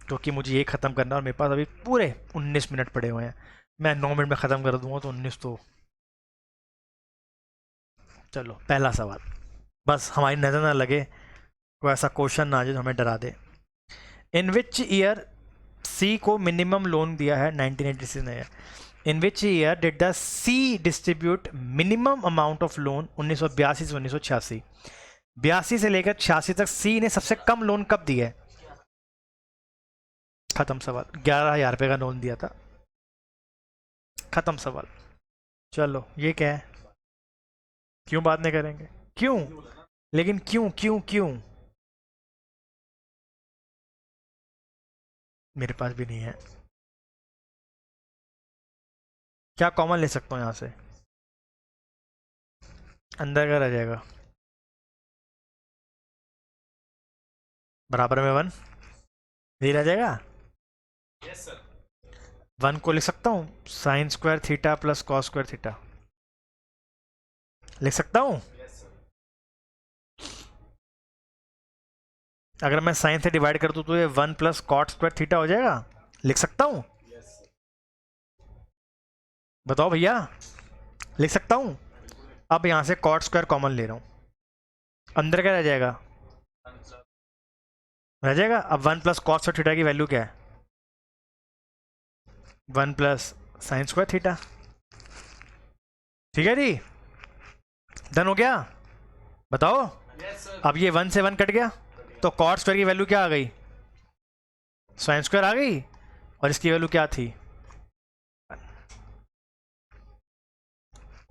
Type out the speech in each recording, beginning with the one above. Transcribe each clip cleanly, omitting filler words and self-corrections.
क्योंकि मुझे ये ख़त्म करना है और मेरे पास अभी पूरे 19 मिनट पड़े हुए हैं। मैं 9 मिनट में ख़त्म कर दूंगा तो 19 तो। चलो पहला सवाल, बस हमारी नज़र ना लगे, कोई ऐसा क्वेश्चन ना आ जाए जो हमें डरा दे। इन विच ईयर सी को मिनिमम लोन दिया है 1986 ने। In which year did the C distribute minimum amount of loan 1982 से 1986। 82 से लेकर 86 तक सी ने सबसे कम लोन कब दिया है? खत्म सवाल। 11,000 रुपये का लोन दिया था। खत्म सवाल। चलो ये क्या है? क्यों बात नहीं करेंगे? क्यों? लेकिन क्यों क्यों क्यों? मेरे पास भी नहीं है। क्या कॉमन ले सकता हूँ यहाँ से? अंदर का रह जाएगा, बराबर में 1 यही रह जाएगा। Yes sir. 1 को लिख सकता हूँ sine square theta plus cos square theta, लिख सकता हूँ। Yes sir. अगर मैं साइन से डिवाइड कर दूँ तो ये 1 प्लस कॉट स्क्वायर थीटा हो जाएगा, लिख सकता हूँ। Yes sir. बताओ भैया, लिख सकता हूँ। अब यहाँ से कॉट स्क्वायर कॉमन ले रहा हूँ, अंदर क्या रह जाएगा? रह जाएगा। अब 1 प्लस कॉस स्क्वायर थीटा की वैल्यू क्या है? 1 प्लस साइन स्क्वायर थीटा। ठीक है जी, डन हो गया। बताओ। Yes sir. अब ये 1 से 1 कट गया तो कॉट स्क्वायर की वैल्यू क्या आ गई? साइन स्क्वायर आ गई। और इसकी वैल्यू क्या थी?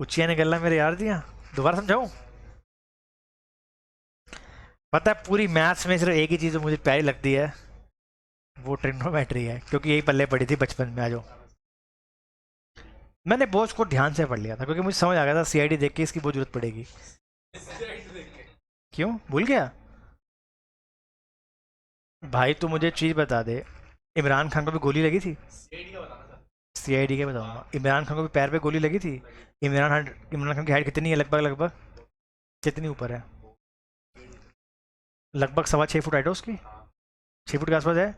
उचिया ने गल्ला मेरे यार दिया। दोबारा समझाऊं? पता है पूरी मैथ्स में सिर्फ एक ही चीज़ मुझे प्यारी लगती है, वो ट्रिग्नोमेट्री है, क्योंकि यही पल्ले पड़ी थी बचपन में। आ जाओ, मैंने बोझ को ध्यान से पढ़ लिया था क्योंकि मुझे समझ आ गया था सीआईडी देख के इसकी बहुत जरूरत पड़ेगी। क्यों भूल गया? भाई तू मुझे चीज़ बता दे, इमरान खान को भी गोली लगी थी? सीआईडी का बताना सर। सीआईडी के बताऊंगा। इमरान खान को भी पैर पे गोली लगी थी? इमरान खान की हाइट कितनी है लगभग लगभग? कितनी ऊपर है? लगभग 6.25 फुट हाइट है उसकी, 6 फुट के आसपास है।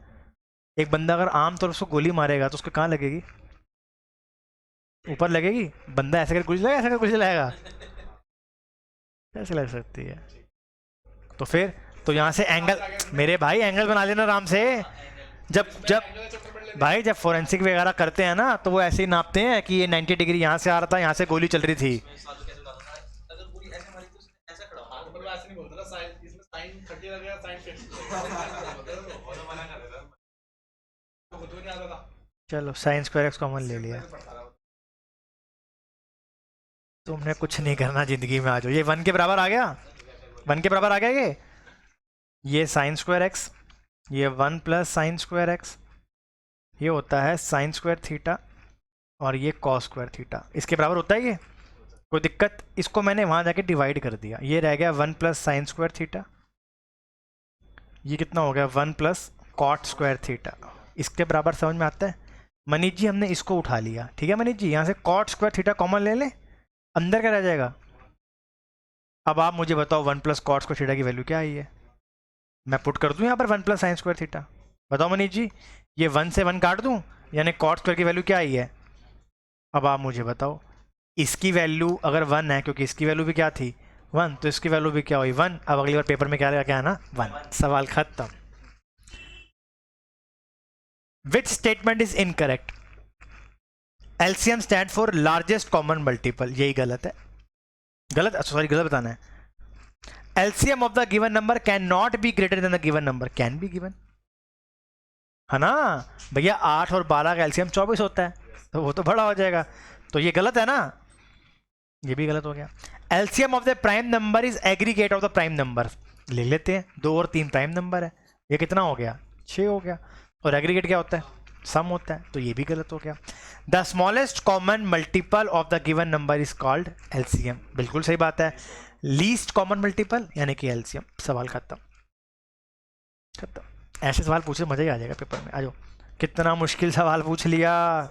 एक बंदा अगर आम तौर पर उसको गोली मारेगा तो उसको कहाँ लगेगी? ऊपर लगेगी। बंदा ऐसे कर गोली चलाएगा, ऐसे कर गोली चलाएगा? कैसे लग सकती है? तो फिर तो यहाँ से एंगल, मेरे भाई एंगल बना लेना आराम से। जब जब भाई जब फोरेंसिक वगैरह करते हैं ना तो वो ऐसे ही नापते हैं कि ये 90 डिग्री यहाँ से आ रहा था, यहाँ से गोली चल रही थी। ऐसे नहीं बोलता ना, साइन इसमें साइन 30 लगेगा, साइन 50 मना कर देता तो खुद को नहीं आता था। चलो साइन स्क्वायर एक्स कॉमन ले लिया। तुमने कुछ नहीं करना जिंदगी में, आ जाओ। ये 1 के बराबर आ गया, 1 के बराबर आ गया। ये साइन स्क्वायर एक्स, ये 1 प्लस साइन स्क्वायर एक्स, ये होता है साइन स्क्वायर थीटा, और ये कॉस स्क्वायर थीटा। इसके बराबर होता है ये, कोई दिक्कत? इसको मैंने वहाँ जाके डिवाइड कर दिया, ये रह गया 1 प्लस साइन स्क्वायर थीटा। ये कितना हो गया? 1 प्लस कॉट स्क्वायर थीटा। इसके बराबर समझ में आता है? मनीष जी हमने इसको उठा लिया, ठीक है मनीष जी, यहाँ से कॉट स्क्वायर थीटा कॉमन ले लें, अंदर क्या रह जाएगा? अब आप मुझे बताओ 1 प्लस कॉट स्क्वायर थीटा की वैल्यू क्या आई है? मैं पुट कर दूं यहाँ पर 1 प्लस साइन स्क्वायर थीटा। बताओ मनीष जी, ये 1 से 1 काट दूं, यानी कॉट स्क्वायर की वैल्यू क्या आई है? अब आप मुझे बताओ, इसकी वैल्यू अगर 1 है, क्योंकि इसकी वैल्यू भी क्या थी 1, तो इसकी वैल्यू भी क्या हुई 1। अब अगली बार पेपर में क्या है ना 1। सवाल खत्म। Which statement is incorrect? LCM stand for largest common multiple, यही गलत है। गलत, सॉरी गलत बताना है। LCM of the given number can not be greater than the given number can be given, है ना भैया? 8 और 12 का एलसीएम 24 होता है, तो वो तो बड़ा हो जाएगा, तो ये गलत है ना, ये भी गलत हो गया। LCM of the prime number is aggregate of the prime number, ले लेते हैं, 2 और 3 प्राइम नंबर है, ये कितना हो गया 6 हो गया। और एग्रीगेट क्या होता है? सम होता है, तो ये भी गलत हो गया। The smallest common multiple of the given number is called LCM, बिल्कुल सही बात है। लीस्ट कॉमन मल्टीपल यानी कि एलसीएम। सवाल खत्म। खत्म। ऐसे सवाल पूछे मजा ही आ जाएगा पेपर में। आ जाओ, कितना मुश्किल सवाल पूछ लिया।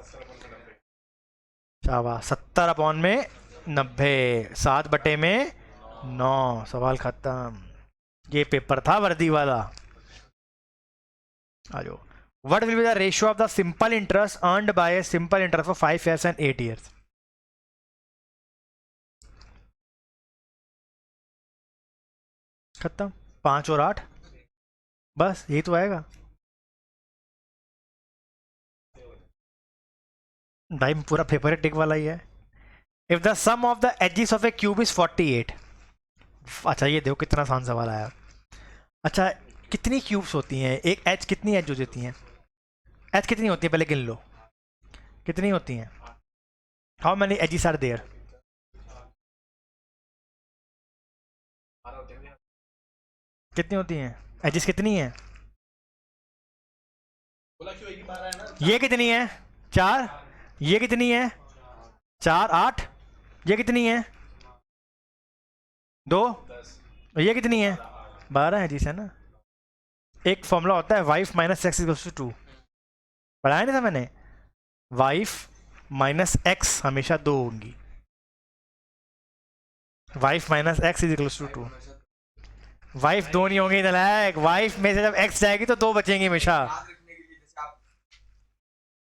शाबाश। 70/90, 7/9। सवाल खत्म। ये पेपर था वर्दी वाला। आ जाओ, What will be the ratio of the simple interest earned by a simple interest for 5 years and 8 years? खत्म. 5 और 8, बस यही तो आएगा भाई. पूरा पेपर टिक वाला ही है. If the sum of the edges of a cube is 48. अच्छा ये देखो कितना आसान सवाल आया. अच्छा कितनी क्यूब्स होती हैं? एक एच कितनी एज हो जाती हैं? एच कितनी होती है पहले गिन लो. कितनी होती हैं? How many edges are there? कितनी होती हैं एजेस? कितनी हैं? बोला क्यों एक ही 12 है ना. ये कितनी है? 4. ये कितनी है? 4 8. ये कितनी है? 2. 10. ये कितनी है? 12 है जी है ना. एक फॉर्मूला होता है wife minus ex equals to 2. पढ़ाया नहीं था मैंने? वाइफ माइनस एक्स हमेशा 2 होंगी. Wife minus ex is equals to 2. Wife 2 नहीं होंगी नालायक. वाइफ में से जब एक्स जाएगी तो 2 बचेंगी हमेशा. याद रखने के लिए जैसे आप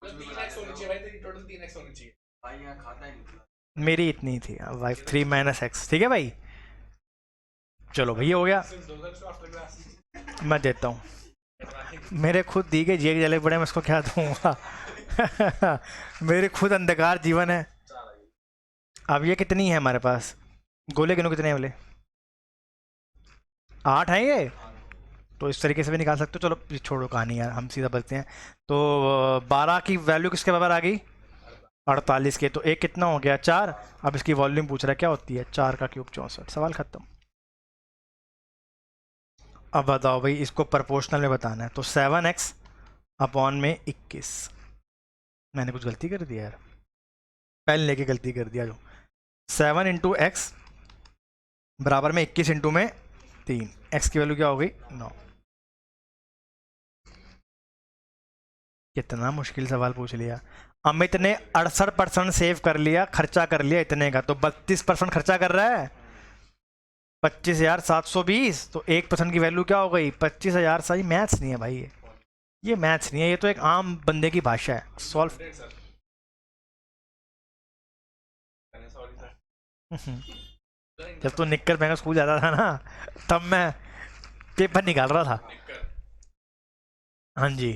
3x होनी चाहिए भाई. तेरी टोटल 3x होनी चाहिए. भाई यहाँ खाता ही नहीं. मेरी इतनी थी वाइफ 3 माइनस एक्स. ठीक है भाई. चलो भैया हो गया. सिंस 2000 से आफ्टर क्लास मैं देता हूँ. मेरे खुद दी गई जेल जले पड़े, मैं उसको क्या दूंगा. मेरे खुद अंधकार जीवन है. अब ये कितनी है हमारे पास? गोले गिनो कितने हैं बोले? 8 हैं ये. तो इस तरीके से भी निकाल सकते हो. चलो ये छोड़ो कहानी यार, हम सीधा बढ़ते हैं. तो 12 की वैल्यू किसके बराबर आ गई? 48 के. तो एक कितना हो गया? 4. अब इसकी वॉल्यूम पूछ रहा है क्या होती है? 4 का क्यूब 64. सवाल खत्म. अब बताओ भाई, इसको प्रोपोर्शनल में बताना है. तो 7x अपॉन में 21. मैंने कुछ गलती कर दिया यार, पेन लेके गलती कर दिया. जो 7 इंटू एक्स बराबर में 21 इंटू में 3. x की वैल्यू क्या हो गई? 9. कितना मुश्किल सवाल पूछ लिया. अमित ने 68% सेव कर लिया, खर्चा कर लिया इतने का. तो 32% खर्चा कर रहा है. 25,720. तो 1% की वैल्यू क्या हो गई? 25,000. सही मैथ्स नहीं है भाई ये मैथ्स नहीं है. ये तो एक आम बंदे की भाषा है. सॉल्व. सर. Sorry sir. जब तो निक्कर पहन स्कूल जाता था ना, तब मैं पेपर निकाल रहा था. हाँ जी.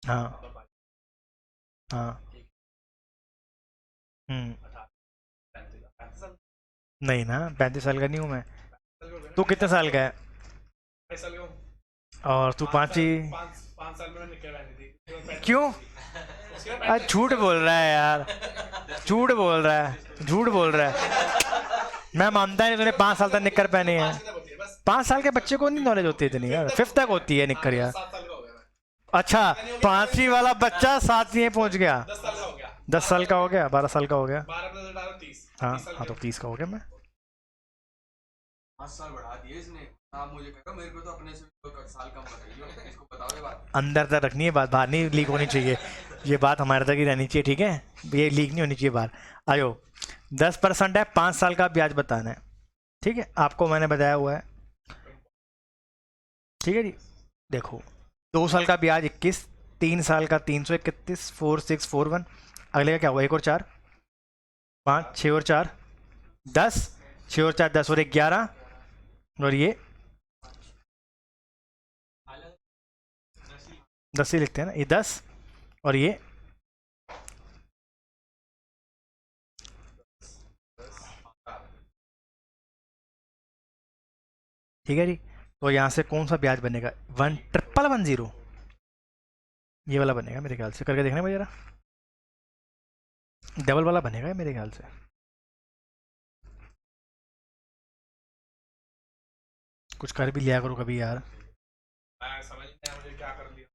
हाँ हाँ. नहीं ना, 35 साल का नहीं हूँ मैं. तू कितने साल का है? और तू 5 ही. 5 साल में मैंने निकल आई थी. क्यों? आज झूठ बोल रहा है यार. झूठ बोल रहा है, झूठ बोल रहा है. मैं मानता नहीं तूने 5 साल तक निक्कर पहनी है. 5 साल के बच्चे को नहीं नॉलेज होती इतनी यार. 5th तक होती है निक्कर यार. 7 साल का हो गया मैं. अच्छा 5वीं वाला बच्चा 7वीं में पहुंच गया. 10 साल का हो गया. 10 साल का हो गया, 12 साल का हो गया. 12 प्लस 18 30. हाँ 30 साल हाँ, तो 30 का हो गया मैं. 5 साल बढ़ा दिए इसने. आप मुझे कहो मेरे को तो अपने से कोई साल कम बताइए. इसको बताओ ये बात. अंदर तक रखनी है बात, बाहर नहीं लीक होनी चाहिए. ये बात हमारे तक ही रहनी चाहिए. ठीक है, ये लीक नहीं होनी चाहिए बाहर. आयो 10% है, 5 साल का ब्याज बताना है. ठीक है, आपको मैंने बताया हुआ है. ठीक है जी. देखो 2 साल का ब्याज 21, 3 साल का 331, 4641. अगले का क्या हुआ? 1 और 4 5, 6 और 4 10, 6 और 4 10 और 1 11. और ये 10 ही लिखते हैं ना. ये 10 और ये 10. ठीक है जी. तो यहाँ से कौन सा ब्याज बनेगा? 1,110. ये वाला बनेगा मेरे ख्याल से. करके देखना भाई जरा. डबल वाला बनेगा मेरे ख्याल से. कुछ कर भी लिया करो कभी यार. मैं समझ नहीं आया मुझे क्या कर लिया.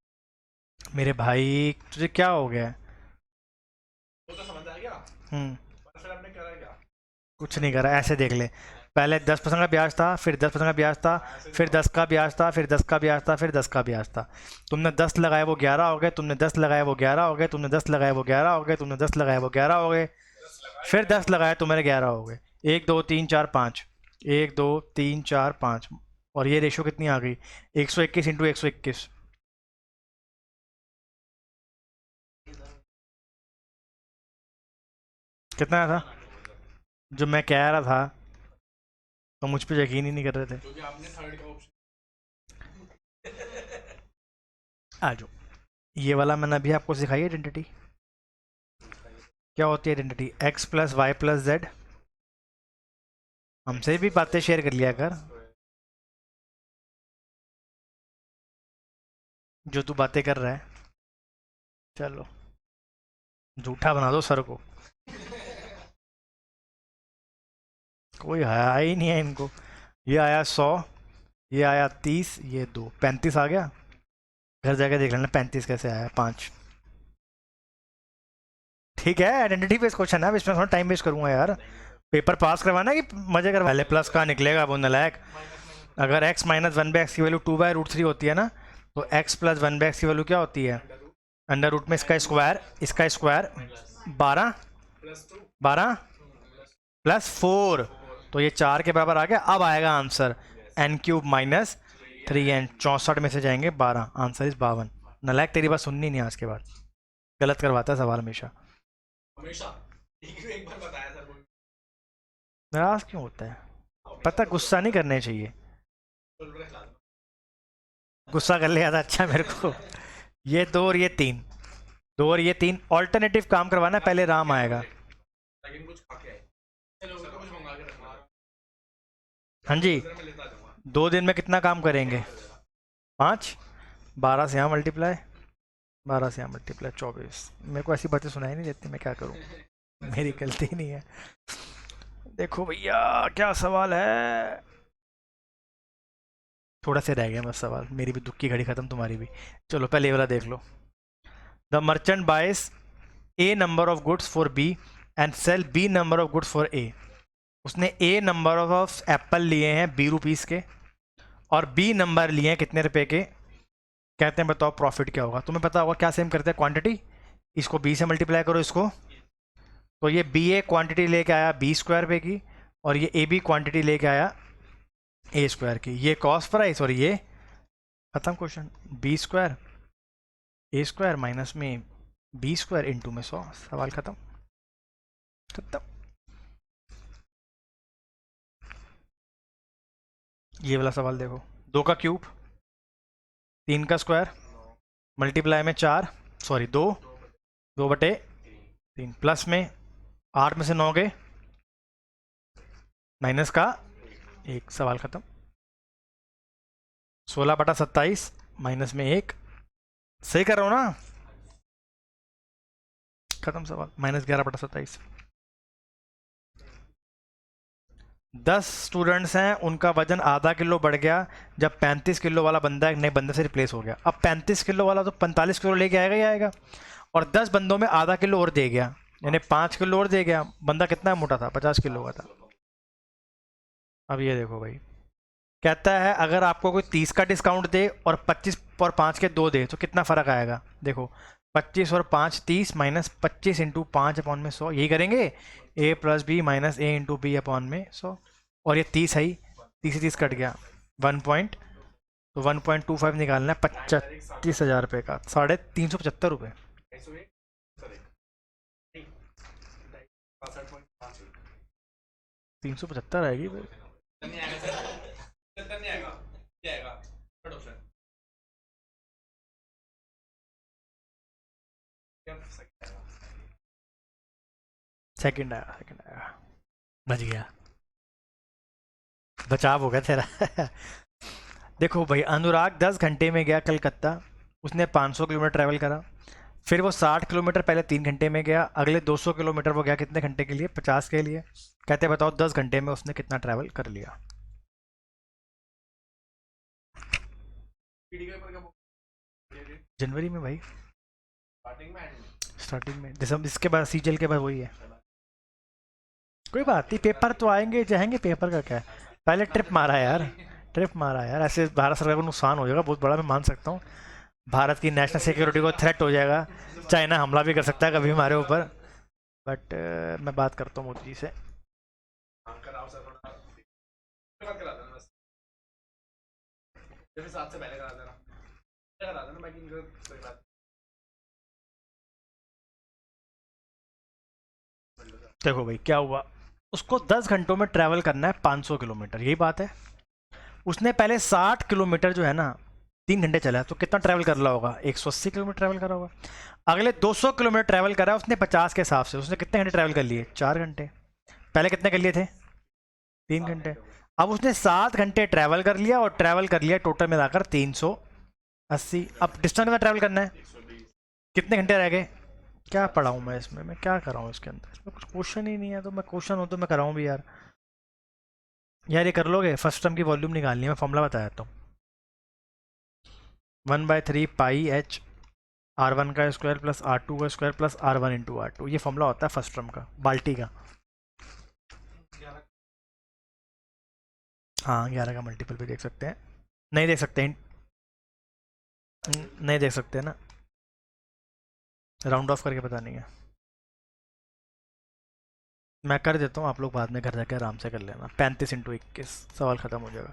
मेरे भाई तुझे क्या हो गया? वो तो समझ आ गया. पर फिर आपने करा क्या? कुछ नहीं करा. ऐसे देख ले. पहले 10% का ब्याज था, फिर 10% का ब्याज था, फिर 10 का ब्याज था, फिर 10 का ब्याज था, फिर 10 का ब्याज था. तुमने 10 लगाए वो 11 हो गए. तुमने 10 लगाए वो 11 हो गए. तुमने 10 लगाए वो 11 हो गए. तुमने 10 लगाए वो 11 हो गए. फिर 10 लगाए तो मेरे 11 हो गए. 1 2 3 4 5. 1 2 3 4 5 और ये रेशियो कितनी आ गई 121 इंटू 121। कितना आया था जो मैं कह रहा था तो मुझ पे यकीन ही नहीं कर रहे थे। क्योंकि आपने थर्ड का ऑप्शन आ जाओ, ये वाला मैंने अभी आपको सिखाई आइडेंटिटी। क्या होती है identity? X plus y plus z. हमसे भी बातें शेयर कर लिया कर, जो तू बातें कर रहा है। चलो झूठा बना दो सर को, कोई आया ही नहीं है इनको। ये आया 100, ये आया 30, ये 2, 35 आ गया। घर जाके देख लेना 35 कैसे आया, 5। ठीक है, आइडेंटिटी बेस्ड क्वेश्चन है, अब इसमें थोड़ा टाइम वेस्ट करूंगा यार। पेपर पास करवाना है कि मजे करवा ले? प्लस का निकलेगा वो नलायक। अगर x माइनस 1/x की वैल्यू 2/√3 होती है ना, तो x प्लस 1/x की वैल्यू क्या होती है? अंडर रूट में इसका स्क्वायर 12 12 प्लस 4, तो ये 4 के बराबर आ गया। अब आएगा आंसर n³ माइनस 3n, 64 में से जाएंगे 12, आंसर इज 52। नलायक तेरी बात सुननी नहीं आज के बाद, गलत करवाता है सवाल हमेशा। हमेशा एक बार बताया सर को। नाराज क्यों होता है? पता, गुस्सा नहीं करने चाहिए, गुस्सा कर लिया था अच्छा मेरे को। ये 2 और ये 3, 2 और ये 3 ऑल्टरनेटिव काम करवाना है, पहले राम आएगा। लेकिन कुछ खा के आए, चलो तो कुछ मंगा के रखना। हाँ जी, मैं लेता जाऊंगा 2 दिन में कितना काम करेंगे? 5, 12 से यहाँ मल्टीप्लाई, 12 से यहाँ मल्टीप्लाई 24। मेरे को ऐसी बातें सुनाई नहीं देती, मैं क्या करूँ, मेरी गलती नहीं है। देखो भैया क्या सवाल है, थोड़ा सा रह गया बस सवाल, मेरी भी दुख की घड़ी खत्म, तुम्हारी भी। चलो पहले ये वाला देख लो। The merchant buys a number of goods for B and sell B number of goods for A. उसने ए नंबर ऑफ एप्पल लिए हैं 20 रुपीज़ के, और बी नंबर लिए हैं कितने रुपए के। कहते हैं बताओ प्रॉफिट क्या होगा। तुम्हें पता होगा क्या सेम करते हैं, क्वांटिटी। इसको बी से मल्टीप्लाई करो इसको, तो ये बी ए क्वांटिटी लेके आया b² पे की, और ये ए बी क्वांटिटी लेके आया a² की। ये कॉस्ट प्राइस और ये खत्म क्वेश्चन। b² a² माइनस में b² इंटू में 100, सवाल खत्म खत्म। ये वाला सवाल देखो, 2 का क्यूब, 3 का स्क्वायर, मल्टीप्लाई में 4, सॉरी 2, 2/3, प्लस में 8 में से 9 गए, माइनस का 1, सवाल खत्म। 16/27 माइनस में 1, सही कर रहा हूँ ना? खत्म सवाल। माइनस 11/27। 10 स्टूडेंट्स हैं, उनका वजन आधा किलो बढ़ गया जब 35 किलो वाला बंदा एक नए बंदे से रिप्लेस हो गया। अब 35 किलो वाला तो 45 किलो लेके आएगा ही आएगा, और 10 बंदों में आधा किलो और दे गया, यानी 5 किलो और दे गया। बंदा कितना मोटा था? 50 किलो का था। अब ये देखो भाई, कहता है अगर आपको कोई 30 का डिस्काउंट दे और 25 और 5 के 2 दे तो कितना फ़र्क आएगा। देखो 25 और 5 30, माइनस 25 इंटू 5/100, यही करेंगे। a plus b minus a into b upon में 100, और ये 30 है ही, 30 से 30 कट गया 1 पॉइंट, तो 1.25 निकालना है 25,000 रुपये का, 375 रुपये। 375 आएगी भाई। नहीं आएगा सर, नहीं आएगा, क्या आएगा? थर्ड ऑप्शन क्या सकता है? सेकंड आया, बच गया, बचाव हो गया तेरा। देखो भाई, अनुराग 10 घंटे में गया कलकत्ता, उसने 500 किलोमीटर ट्रैवल करा। फिर वो 60 किलोमीटर पहले 3 घंटे में गया, अगले 200 किलोमीटर वो गया कितने घंटे के लिए? 50 के लिए। कहते बताओ 10 घंटे में उसने कितना ट्रैवल कर लिया। जनवरी में भाई, स्टार्टिंग में, दिसंबर, इसके बाद सीजल के बाद वही है। कोई बात नहीं, पेपर तो आएंगे जाएंगे, पेपर का क्या है, पहले ट्रिप मारा है यार, ट्रिप मारा है यार। ऐसे भारत सरकार को नुकसान हो जाएगा बहुत बड़ा, मैं मान सकता हूँ। भारत की नेशनल सिक्योरिटी को थ्रेट हो जाएगा, चाइना हमला भी कर सकता है कभी हमारे ऊपर। बट मैं बात करता हूँ मोदी जी से। फिर 7 से पहले करा देना, बाकी कोई बात देखो भाई क्या हुआ, उसको 10 घंटों में ट्रैवल करना है 500 किलोमीटर, यही बात है। उसने पहले 60 किलोमीटर जो है ना 3 घंटे चला, तो कितना ट्रैवल कर रहा होगा, 180 किलोमीटर ट्रैवल करा होगा। अगले 200 किलोमीटर ट्रैवल करा उसने 50 के हिसाब से, उसने कितने घंटे ट्रैवल कर लिए, 4 घंटे। पहले कितने कर लिए थे, 3 घंटे। अब उसने 7 घंटे ट्रैवल कर लिया, और ट्रैवल कर लिया टोटल मिलाकर 380। अब डिस्टेंस कितना ट्रैवल करना है, 120। कितने घंटे रह गए। क्या पढ़ा हूँ मैं इसमें, मैं क्या कर रहा हूँ इसके अंदर, इसमें कुछ क्वेश्चन ही नहीं है। तो मैं क्वेश्चन हो तो मैं कराऊँ भी यार। यार ये कर लोगे, फर्स्ट टर्म की वॉल्यूम निकालनी है, मैं फॉर्मूला बताया तो 1/3 पाई एच R1 का स्क्वायर प्लस R2 का square plus R1 into R2, ये फॉर्मूला होता है फर्स्ट टर्म का, बाल्टी का। हाँ 11 का मल्टीपल भी देख सकते हैं, नहीं देख सकते हैं, नहीं देख सकते ना, राउंड ऑफ करके पता नहीं है। मैं कर देता हूँ, आप लोग बाद में घर जाके आराम से कर लेना। 35 इंटू 21 सवाल ख़त्म हो जाएगा,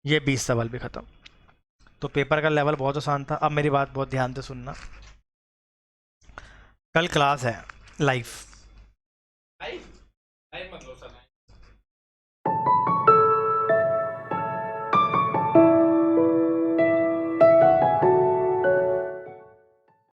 ये 20 सवाल भी ख़त्म। तो पेपर का लेवल बहुत आसान था। अब मेरी बात बहुत ध्यान से सुनना, कल क्लास है लाइव। लाइव लाइव मतलब सर